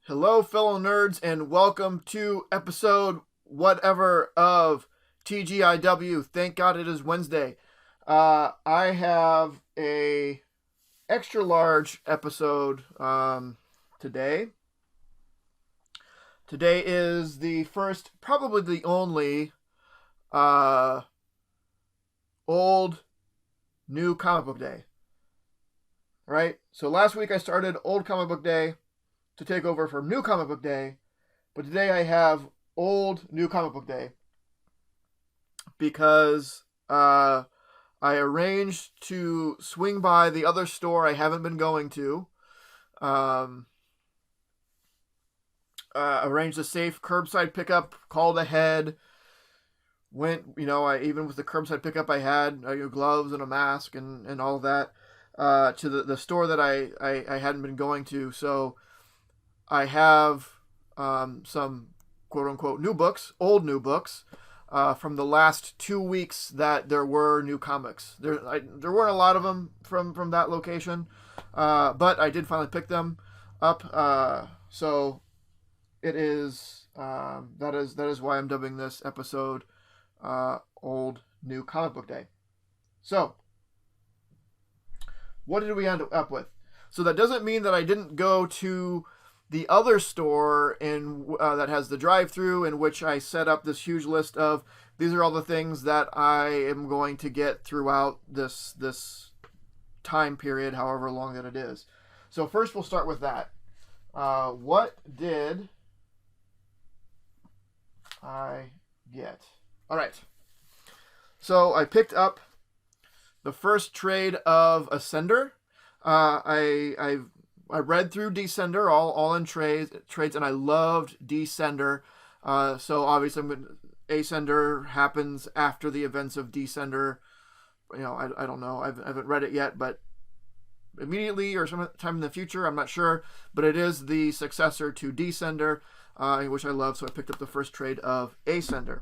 Hello, fellow nerds, and welcome to episode whatever of TGIW. Thank God it is Wednesday. I have a extra large episode today. Today is the first, probably the only, uh, old new comic book day. Right? So last week I started old comic book day to take over from new comic book day, but today I have old new comic book day because I arranged to swing by the other store I haven't been going to. Um, Arranged a safe curbside pickup, called ahead, went, I even with the curbside pickup I had gloves and a mask and all of that to the store that I hadn't been going to. So I have some quote unquote new books, old new books, from the last 2 weeks that there were new comics. There weren't a lot of them from that location, but I did finally pick them up. So it is that is why I'm dubbing this episode "Old New Comic Book Day." So what did we end up with? So that doesn't mean that I didn't go to the other store that has the drive-through, in which I set up this huge list of these are all the things that I am going to get throughout this time period, however long that it is. So first we'll start with that. What did I get? All right. So I picked up the first trade of Ascender. I read through Descender all in trades, and I loved Descender. So obviously, Ascender happens after the events of Descender. I don't know. I haven't read it yet, but immediately or sometime in the future, I'm not sure. But it is the successor to Descender, which I love. So I picked up the first trade of Ascender.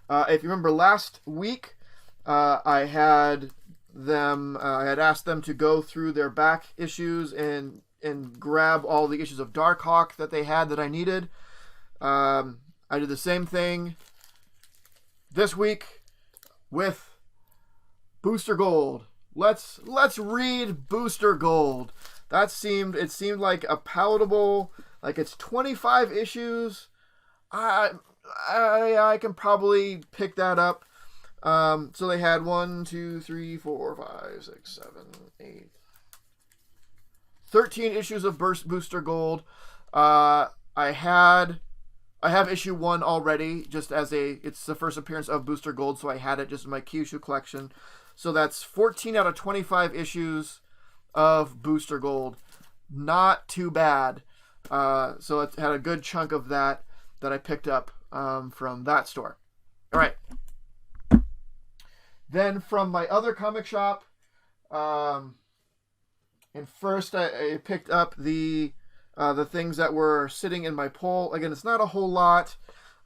If you remember last week, I had asked them to go through their back issues and grab all the issues of Darkhawk that they had that I needed. I did the same thing this week with Booster Gold. Let's read Booster Gold. It seemed like a palatable, like it's 25 issues. I can probably pick that up. So they had 1, 2, 3, 4, 5, 6, 7, 8, 13 issues of Booster Gold. I have issue 1 already, just as it's the first appearance of Booster Gold, so I had it just in my Kyushu collection. So that's 14 out of 25 issues of Booster Gold. Not too bad. So it had a good chunk of that I picked up from that store. All right. Then from my other comic shop, and first I picked up the things that were sitting in my pole. Again, it's not a whole lot.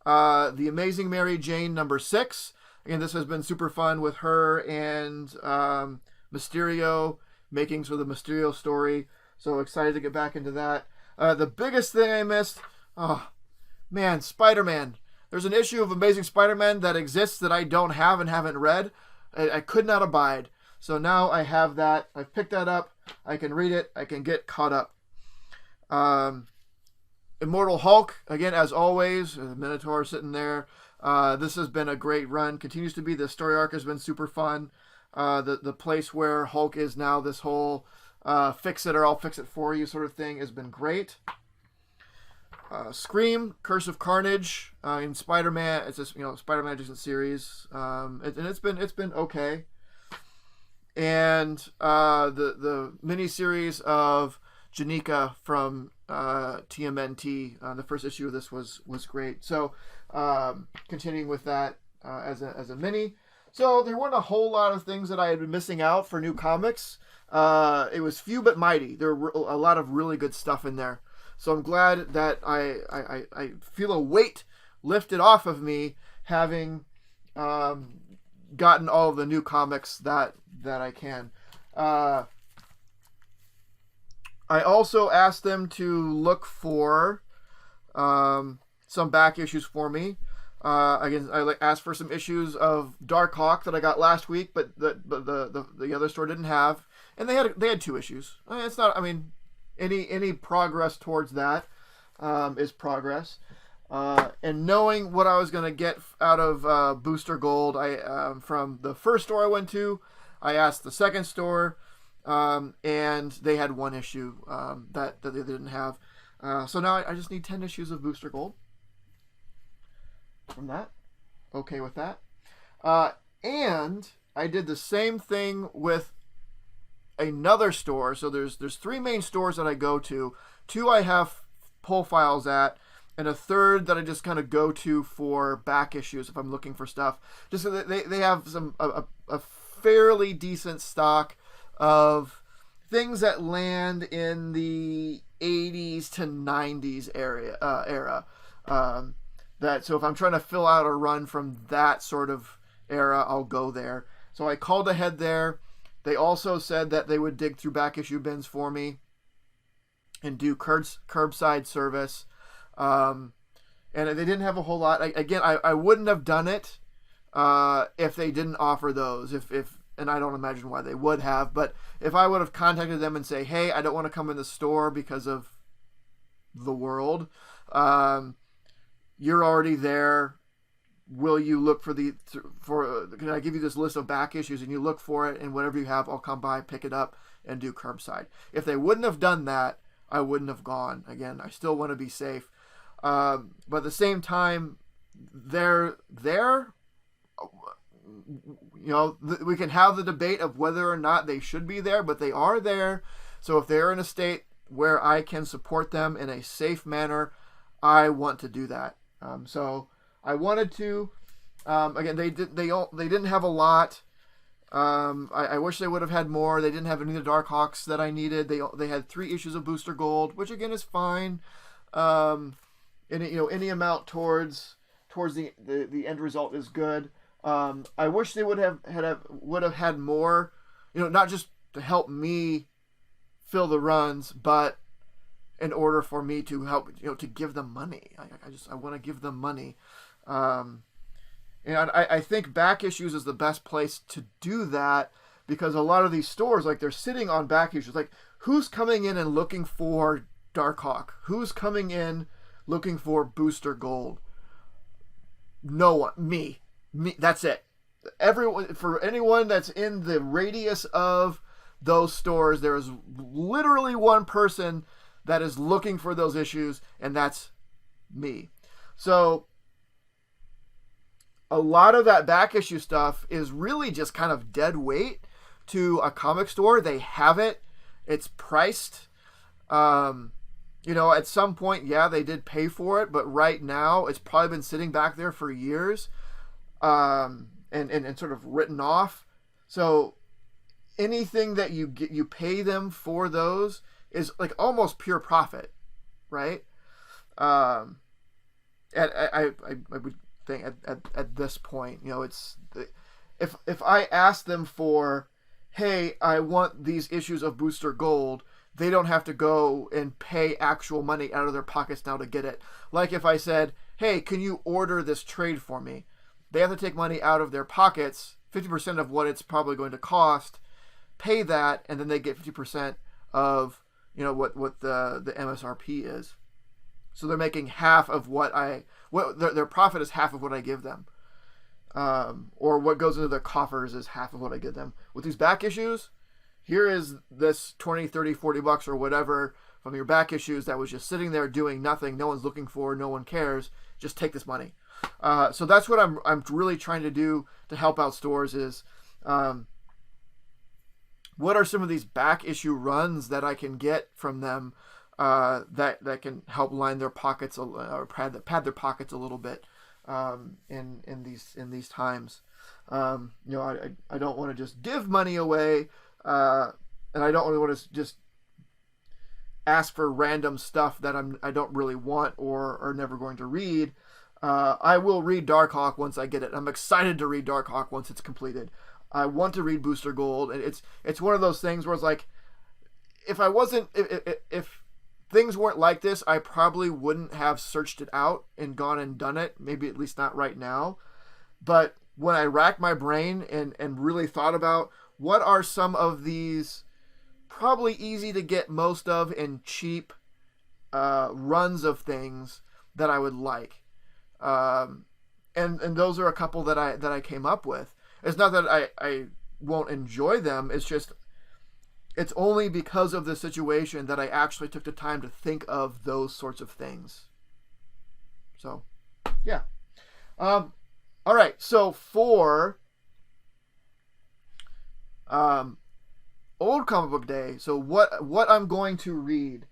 The Amazing Mary Jane #6. Again, this has been super fun with her and Mysterio, making sort of the Mysterio story. So excited to get back into that. The biggest thing I missed, oh man, Spider-Man. There's an issue of Amazing Spider-Man that exists that I don't have and haven't read. I could not abide. So now I have that. I've picked that up. I can read it. I can get caught up. Immortal Hulk, again, as always, the Minotaur sitting there. This has been a great run. Continues to be. The story arc has been super fun. The place where Hulk is now, this whole fix it or I'll fix it for you sort of thing, has been great. Scream, Curse of Carnage, in Spider-Man. It's just Spider-Man adjacent series, and it's been okay. And the mini series of Janika from TMNT. The first issue of this was great. So continuing with that as a mini. So there weren't a whole lot of things that I had been missing out for new comics. It was few but mighty. There were a lot of really good stuff in there. So I'm glad that I feel a weight lifted off of me having gotten all of the new comics that I can. I also asked them to look for some back issues for me. Again, I asked for some issues of Dark Hawk that I got last week, but the other store didn't have, and they had 2 issues. It's not. I mean, any progress towards that is progress. And knowing what I was going to get out of Booster Gold, I from the first store I went to, I asked the second store, and they had 1 issue that they didn't have. So now I just need 10 issues of Booster Gold from that. Okay with that. And I did the same thing with another store. So there's 3 main stores that I go to. 2 I have pull files at, and a third that I just kind of go to for back issues if I'm looking for stuff. Just so that they have a fairly decent stock of things that land in the 80s to 90s era. So if I'm trying to fill out a run from that sort of era, I'll go there. So I called ahead there. They also said that they would dig through back issue bins for me and do curbside service. And they didn't have a whole lot. I wouldn't have done it if they didn't offer those. And I don't imagine why they would have. But if I would have contacted them and say, hey, I don't want to come in the store because of the world. You're already there. Will you look can I give you this list of back issues and you look for it, and whatever you have, I'll come by, pick it up, and do curbside. If they wouldn't have done that, I wouldn't have gone. Again, I still want to be safe. But at the same time, they're there. We can have the debate of whether or not they should be there, but they are there. So if they're in a state where I can support them in a safe manner, I want to do that. So I wanted to. Again, they didn't have a lot. I wish they would have had more. They didn't have any of the Dark Hawks that I needed. They had 3 issues of Booster Gold, which again is fine. Any amount towards the end result is good. I wish they would have had more. Not just to help me fill the runs, but in order for me to help, to give them money. I want to give them money. And I think back issues is the best place to do that, because a lot of these stores, like, they're sitting on back issues. Like, who's coming in and looking for Dark Hawk? Who's coming in looking for Booster Gold? No one. Me. That's it. For anyone that's in the radius of those stores, there is literally one person that is looking for those issues, and that's me. So a lot of that back issue stuff is really just kind of dead weight to a comic store. They have it. It's priced. At some point, yeah, they did pay for it, but right now it's probably been sitting back there for years, and sort of written off. So anything that you pay them for those is like almost pure profit, right? And I would think at this point, it's if I ask them for, hey, I want these issues of Booster Gold, they don't have to go and pay actual money out of their pockets now to get it. Like if I said, hey, can you order this trade for me? They have to take money out of their pockets, 50% of what it's probably going to cost, pay that, and then they get 50% of what the MSRP is. So they're making half of their profit is half of what I give them. Or what goes into their coffers is half of what I give them. With these back issues, here is this 20, 30, 40 bucks or whatever from your back issues that was just sitting there doing nothing. No one's looking for, no one cares. Just take this money. So that's what I'm really trying to do to help out stores is, what are some of these back issue runs that I can get from them that can help line their pockets or pad their pockets a little bit in these times. I don't want to just give money away, and I don't really want to just ask for random stuff that I don't really want or are never going to read. I will read Dark Hawk once I get it. I'm excited to read Dark Hawk once it's completed. I want to read Booster Gold, and it's one of those things where it's like, if I wasn't, if things weren't like this, I probably wouldn't have searched it out and gone and done it. Maybe at least not right now. But when I racked my brain and really thought about what are some of these probably easy to get most of and cheap runs of things that I would like, and those are a couple that I came up with. It's not that I won't enjoy them. It's just it's only because of the situation that I actually took the time to think of those sorts of things. So, yeah. All right. So for Old Comic Book Day, so what I'm going to read.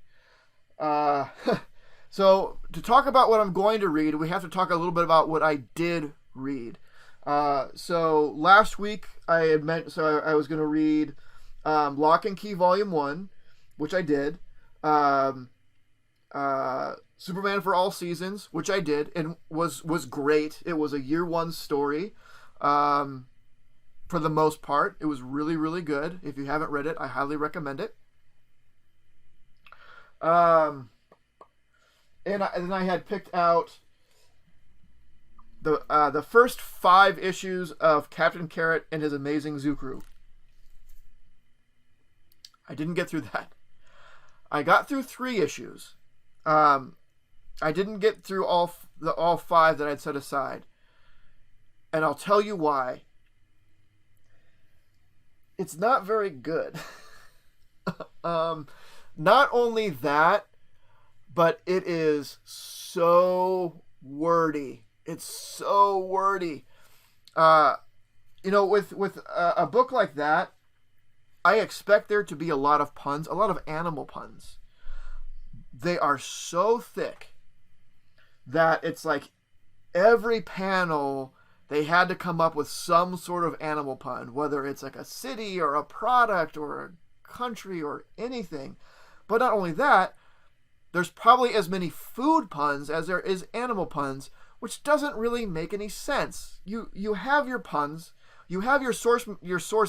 So to talk about what I'm going to read, we have to talk a little bit about what I did read. So last week I had meant, so I was going to read Lock and Key Volume 1, which I did. Superman for All Seasons, which I did, and was great. It was a year one story. For the most part, it was really, really good. If you haven't read it, I highly recommend it. And I had picked out the first 5 issues of Captain Carrot and His Amazing Zoo Crew. I didn't get through that. I got through 3 issues. I didn't get through all 5 that I'd set aside, and I'll tell you why. It's not very good. Not only that, but it is so wordy. It's so wordy. With a book like that, I expect there to be a lot of puns, a lot of animal puns. They are so thick that it's like every panel they had to come up with some sort of animal pun, whether it's like a city or a product or a country or anything. But not only that, there's probably as many food puns as there is animal puns, which doesn't really make any sense. You have your puns, you have your source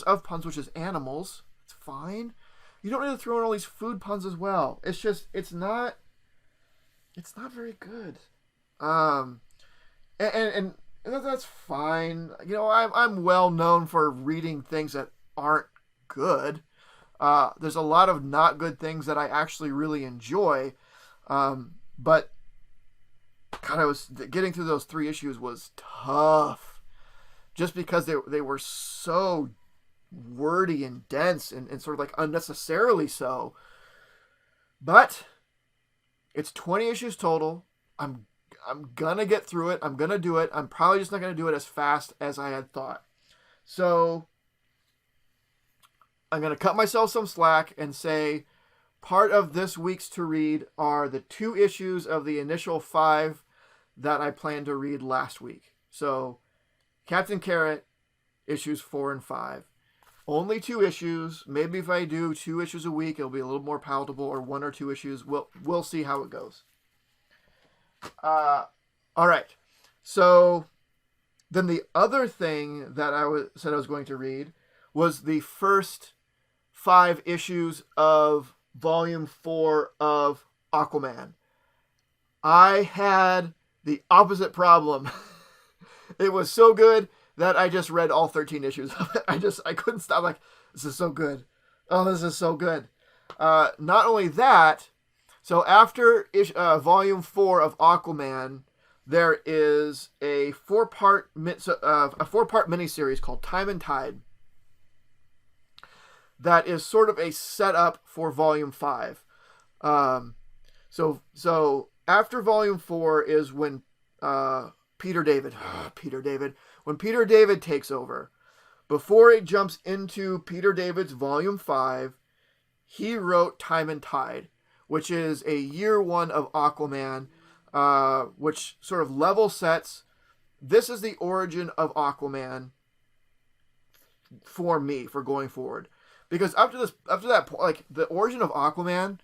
of puns, which is animals. It's fine. You don't need to throw in all these food puns as well. It's just it's not very good. And that's fine. You know, I'm well known for reading things that aren't good. There's a lot of not good things that I actually really enjoy. But God, getting through those 3 issues was tough, just because they were so wordy and dense and sort of like unnecessarily so. But it's 20 issues total. I'm gonna get through it. I'm gonna do it. I'm probably just not gonna do it as fast as I had thought. So I'm gonna cut myself some slack and say part of this week's to read are the 2 issues of the initial 5 that I planned to read last week. So Captain Carrot, issues 4 and 5. Only 2 issues. Maybe if I do 2 issues a week, it'll be a little more palatable, or 1 or 2 issues. We'll see how it goes. All right. So then the other thing that said I was going to read was the first 5 issues of Volume 4 of Aquaman. I had the opposite problem. It was so good that I just read all 13 issues of it. I couldn't stop. Like, this is so good. Oh, this is so good. Not only that, so after Volume 4 of Aquaman, there is a 4-part miniseries called Time and Tide that is sort of a setup for Volume 5. So after Volume 4 is when Peter David takes over. Before it jumps into Peter David's Volume 5, he wrote Time and Tide, which is a year 1 of Aquaman, which sort of level sets. This is the origin of Aquaman for me, for going forward. Because up to that point, like, the origin of Aquaman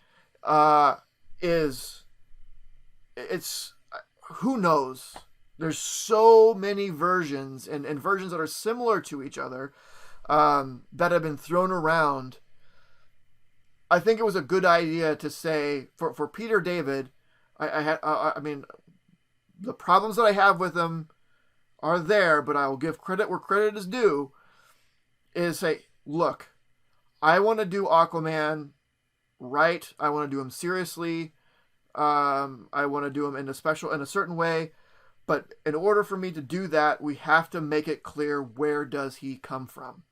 it's who knows? There's so many versions and versions that are similar to each other that have been thrown around I think it was a good idea to say for Peter David. I mean, the problems that I have with him are there, but I will give credit where credit is due. Is say, look, I want to do Aquaman right. I want to do him seriously. I want to do him in a certain way. But in order for me to do that, we have to make it clear, where does he come from.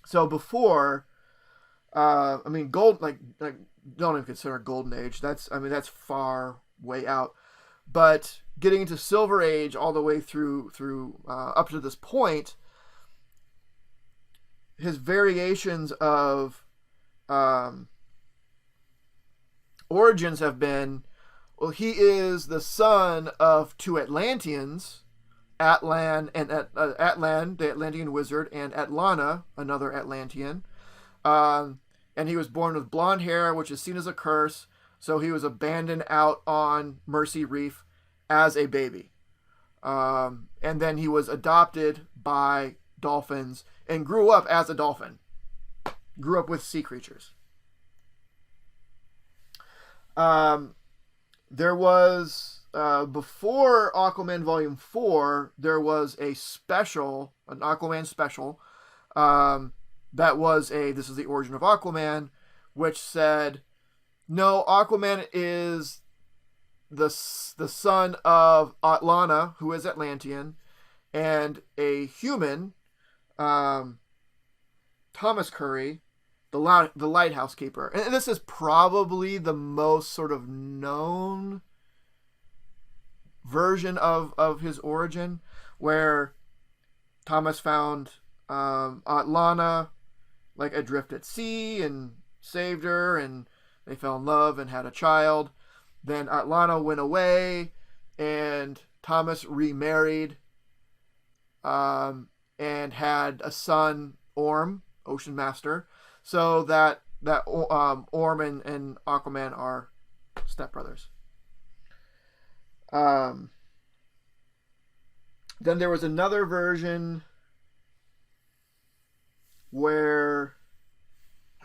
So before, I mean, don't even consider Golden Age. That's far way out. But getting into Silver Age all the way through up to this point, his variations of origins have been, well, he is the son of two Atlanteans, Atlan, the Atlantean wizard, and Atlana, another Atlantean. And he was born with blonde hair, which is seen as a curse. So he was abandoned out on Mercy Reef as a baby. And then he was adopted by dolphins and grew up as a dolphin. Grew up with sea creatures. There was, before Aquaman Volume 4, there was an Aquaman special, that was This is the Origin of Aquaman, which said, no, Aquaman is the son of Atlana, who is Atlantean, and a human, Thomas Curry, the lighthouse keeper. And this is probably the most sort of known version of his origin, where Thomas found Atlana like adrift at sea and saved her, and they fell in love and had a child. Then Atlana went away, and Thomas remarried, and had a son, Orm, Ocean Master. So that Orm and Aquaman are stepbrothers. Then there was another version where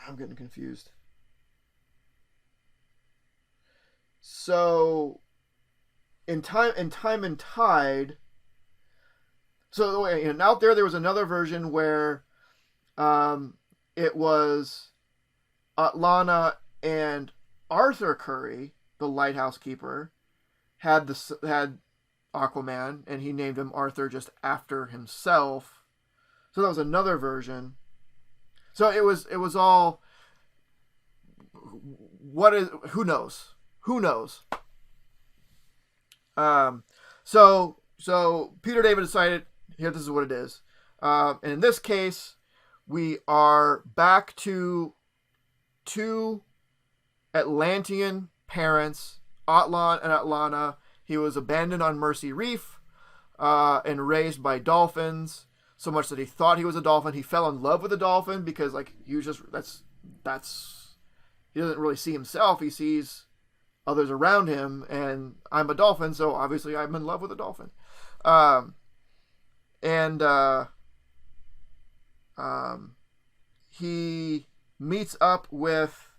I'm getting confused. So in Time and Tide. So and out there was another version where it was Atlana and Arthur Curry, the lighthouse keeper, had Aquaman, and he named him Arthur just after himself. So that was another version. So it was all, who knows? So Peter David decided, here, this is what it is. And in this case, we are back to two Atlantean parents, Atlan and Atlana. He was abandoned on Mercy Reef, and raised by dolphins, so much that he thought he was a dolphin. He fell in love with a dolphin because, like, he was just, he doesn't really see himself. He sees others around him, and I'm a dolphin, so obviously I'm in love with a dolphin. He meets up with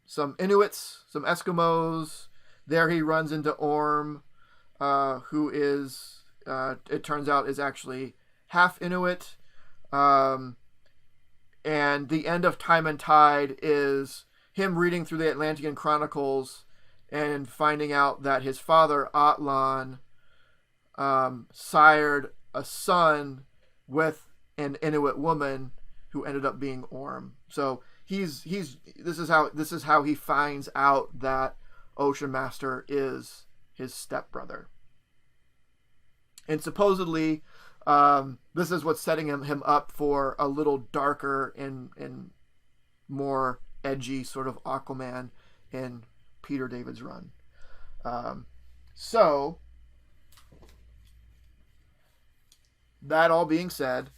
some Inuits, some Eskimos. There he runs into Orm, who is, it turns out, is actually half Inuit. And the end of Time and Tide is him reading through the Atlantean Chronicles and finding out that his father, Atlan, sired a son with an Inuit woman who ended up being Orm. So this is how he finds out that Ocean Master is his stepbrother. And supposedly, this is what's setting him up for a little darker and more edgy sort of Aquaman in Peter David's run. So, that all being said,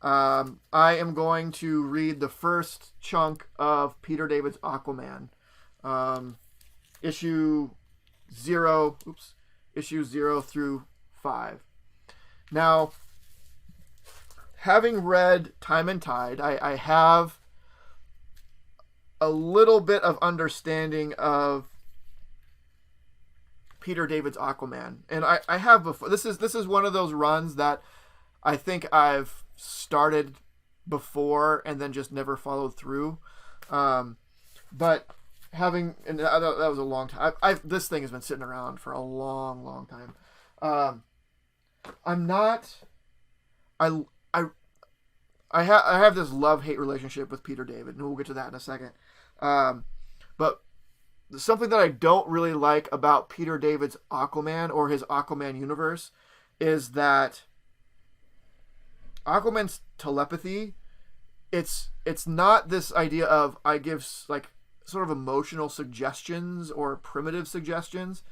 I am going to read the first chunk of Peter David's Aquaman, issue 0 through 5. Now, having read Time and Tide, I have a little bit of understanding of Peter David's Aquaman, and I have before. This is one of those runs that I think I've started before and then just never followed through. But having, and that was a long time. This thing has been sitting around for a long, long time. I'm not. I have this love-hate relationship with Peter David, and we'll get to that in a second. But something that I don't really like about Peter David's Aquaman or his Aquaman universe is that Aquaman's telepathy, it's not this idea of I give like sort of emotional suggestions or primitive suggestions.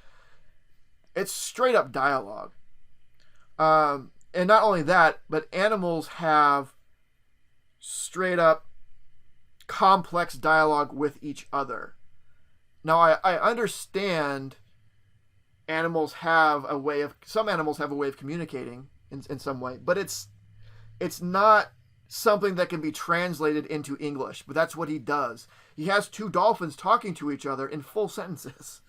It's straight up dialogue. And not only that, but animals have straight up complex dialogue with each other. Now, I understand some animals have a way of communicating in some way, but it's not something that can be translated into English. But that's what he does. He has two dolphins talking to each other in full sentences.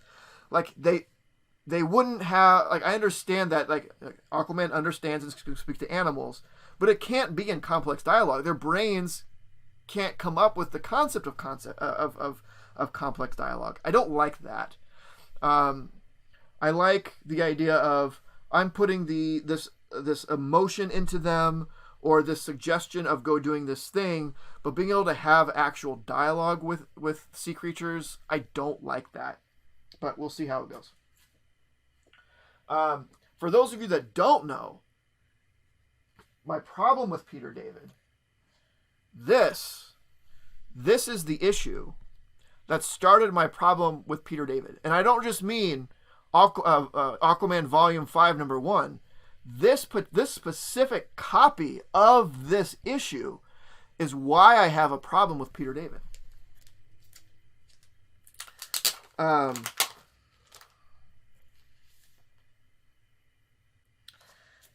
Like they wouldn't have, like, I understand that, like, Aquaman understands and speaks to animals, but it can't be in complex dialogue. Their brains can't come up with the concept of complex dialogue. I don't like that. I like the idea of I'm putting this emotion into them, or this suggestion of go doing this thing, but being able to have actual dialogue with sea creatures, I don't like that. But we'll see how it goes. For those of you that don't know, my problem with Peter David, this is the issue that started my problem with Peter David. And I don't just mean Aquaman Volume 5, Number 1. This specific copy of this issue is why I have a problem with Peter David.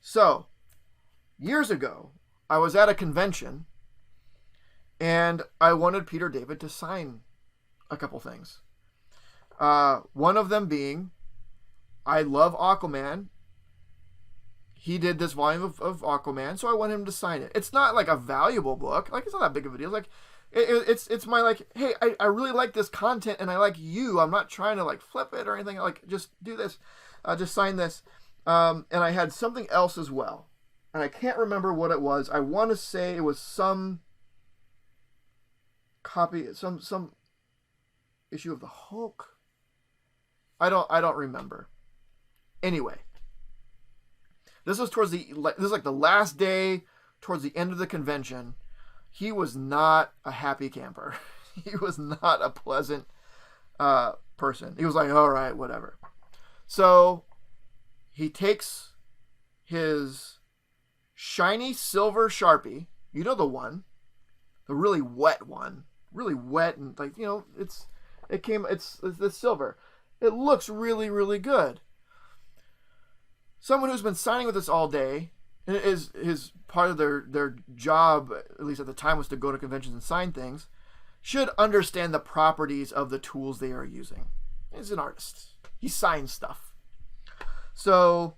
So, years ago, I was at a convention, and I wanted Peter David to sign a couple things. One of them being, I love Aquaman. He did this volume of Aquaman, so I want him to sign it. It's not like a valuable book. Like, it's not that big of a deal. Like, it's my, like, hey, I really like this content, and I like you. I'm not trying to, like, flip it or anything. Like, just do this. Just sign this. And I had something else as well. And I can't remember what it was. I want to say it was some copy, some issue of the Hulk. I don't remember. Anyway, this was like the last day towards the end of the convention. He was not a happy camper. He was not a pleasant person. He was like, all right, whatever. So he takes his shiny silver Sharpie, you know, the one, the really wet one, really wet, and, like, you know, it's the silver. It looks really, really good. Someone who's been signing with us all day, and is part of their job, at least at the time, was to go to conventions and sign things, should understand the properties of the tools they are using. He's an artist. He signs stuff. So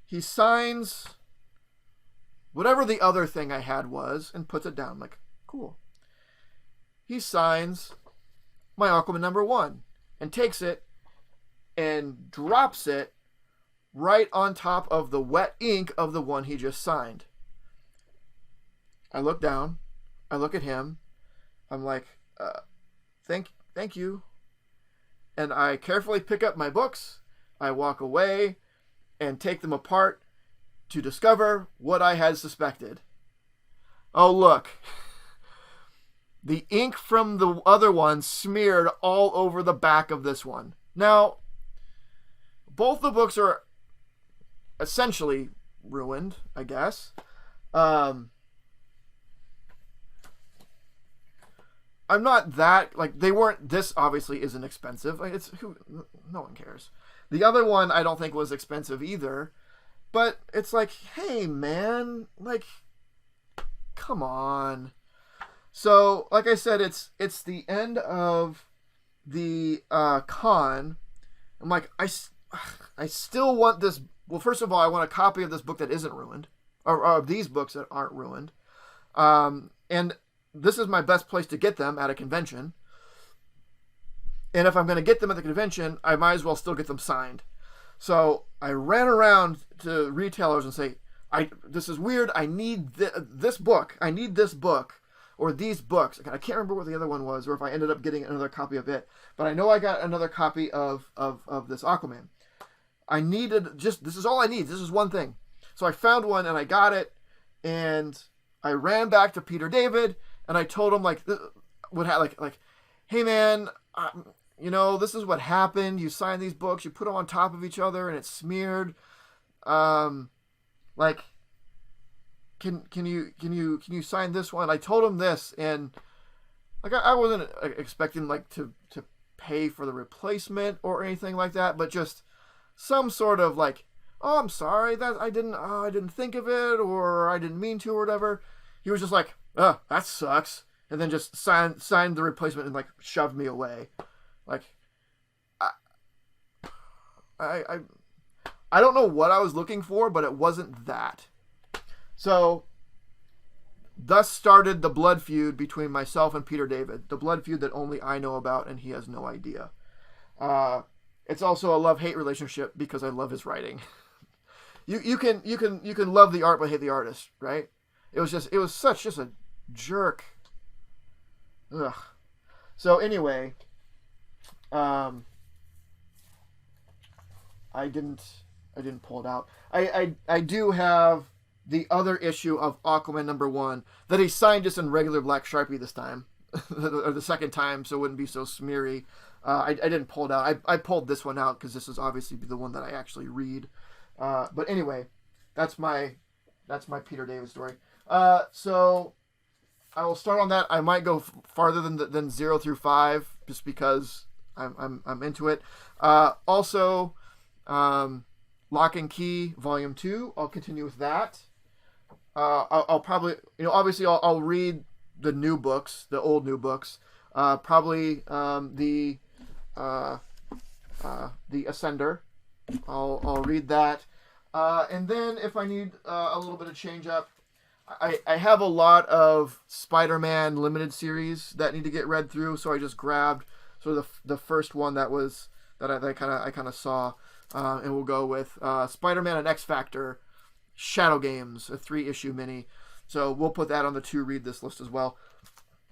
he signs whatever the other thing I had was and puts it down. Like, cool. He signs my Aquaman number 1 and takes it and drops it right on top of the wet ink of the one he just signed. I look down. I look at him. I'm like, thank you. And I carefully pick up my books. I walk away and take them apart to discover what I had suspected. Oh, look. The ink from the other one smeared all over the back of this one. Now, both the books are essentially ruined, I guess. I'm not that, like, they weren't, this obviously isn't expensive. Like, no one cares. The other one I don't think was expensive either. But it's like, hey, man, like, come on. So, like I said, it's the end of the con. I'm like, I still want this. Well, first of all, I want a copy of this book that isn't ruined, or these books that aren't ruined. And this is my best place to get them at a convention. And if I'm going to get them at the convention, I might as well still get them signed. So I ran around to retailers and say, this is weird. I need this book. I need this book or these books. I can't remember what the other one was or if I ended up getting another copy of it. But I know I got another copy of this Aquaman. I needed this is all I need. This is one thing. So I found one and I got it. And I ran back to Peter David and I told him hey man, this is what happened. You signed these books, you put them on top of each other, and it's smeared. Can you sign this one? I told him this, and I wasn't expecting to pay for the replacement or anything like that, but just some sort of oh, I'm sorry that I didn't think of it, or I didn't mean to, or whatever. He was just like, oh, that sucks, and then just signed the replacement and shoved me away. I don't know what I was looking for, but it wasn't that. So, thus started the blood feud between myself and Peter David. The blood feud that only I know about and he has no idea. It's also a love-hate relationship because I love his writing. You can love the art but hate the artist, right? It was such a jerk. Ugh. So anyway, I didn't pull it out. I do have the other issue of Aquaman #1 that he signed just in regular black Sharpie this time, or the second time, so it wouldn't be so smeary. I didn't pull it out. I pulled this one out because this is obviously the one that I actually read. But anyway, that's my Peter David story. So I will start on that. I might go farther than 0 through 5 just because I'm into it. Also, Lock and Key Volume 2. I'll continue with that. I'll probably, obviously I'll read the new books, the old new books. Probably the Ascender. I'll read that. And then if I need a little bit of change up, I have a lot of Spider-Man limited series that need to get read through, so I just grabbed sort of the first one that I kind of saw, and we'll go with Spider-Man and X Factor, Shadow Games, a 3-issue mini. So we'll put that on the to read this list as well.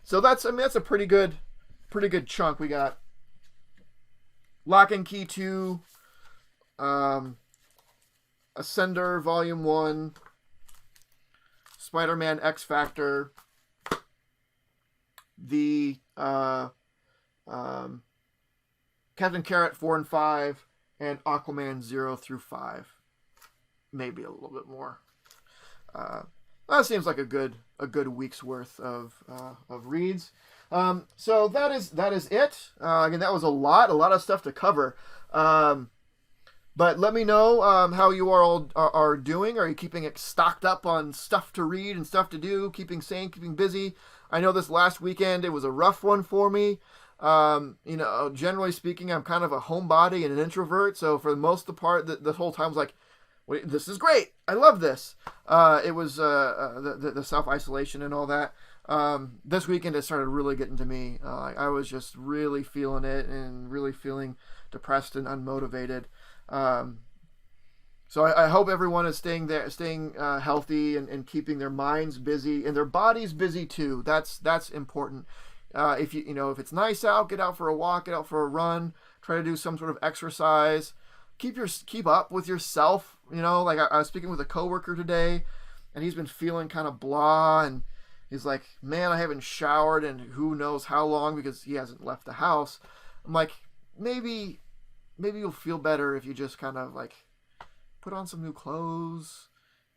So that's a pretty good chunk. We got Lock and Key 2, Ascender Volume 1, Spider-Man X Factor, the Captain Carrot 4 and 5, and Aquaman 0 through 5. Maybe a little bit more. That seems like a good week's worth of reads. So that is it. Again, that was a lot of stuff to cover. But let me know how you all are doing. Are you keeping it stocked up on stuff to read and stuff to do? Keeping sane, keeping busy? I know this last weekend it was a rough one for me. Generally speaking, I'm kind of a homebody and an introvert. So for the most part, the whole time I was like, wait, this is great. I love this. It was the self-isolation and all that. This weekend it started really getting to me. I was just really feeling it and really feeling depressed and unmotivated. So I hope everyone is staying healthy and keeping their minds busy and their bodies busy too. That's important. If if it's nice out, get out for a walk, get out for a run, try to do some sort of exercise. Keep up with yourself. I was speaking with a coworker today, and he's been feeling kind of blah, and he's like, "Man, I haven't showered in who knows how long because he hasn't left the house." I'm like, maybe you'll feel better if you just kind of put on some new clothes,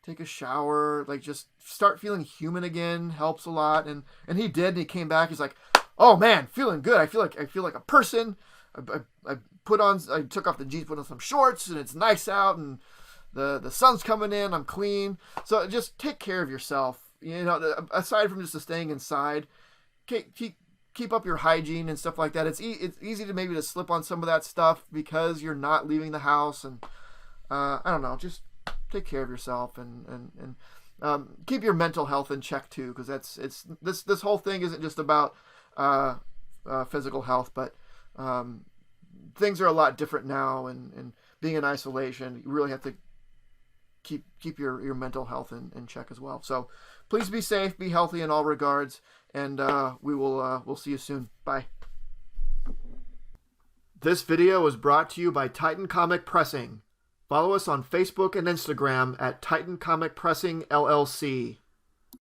take a shower, just start feeling human again. Helps a lot. And he did. And he came back. He's like, "Oh man, feeling good. I feel like a person. I took off the jeans, put on some shorts, and it's nice out, and the sun's coming in. I'm clean." So just take care of yourself. aside from just the staying inside, keep up your hygiene and stuff like that. It's easy to maybe to slip on some of that stuff because you're not leaving the house, and I don't know, just take care of yourself and keep your mental health in check too, because this whole thing isn't just about physical health, but things are a lot different now, and being in isolation, you really have to keep your mental health in check as well. So please be safe, be healthy in all regards, and we'll see you soon. Bye. This video was brought to you by Titan Comic Pressing. Follow us on Facebook and Instagram at Titan Comic Pressing LLC.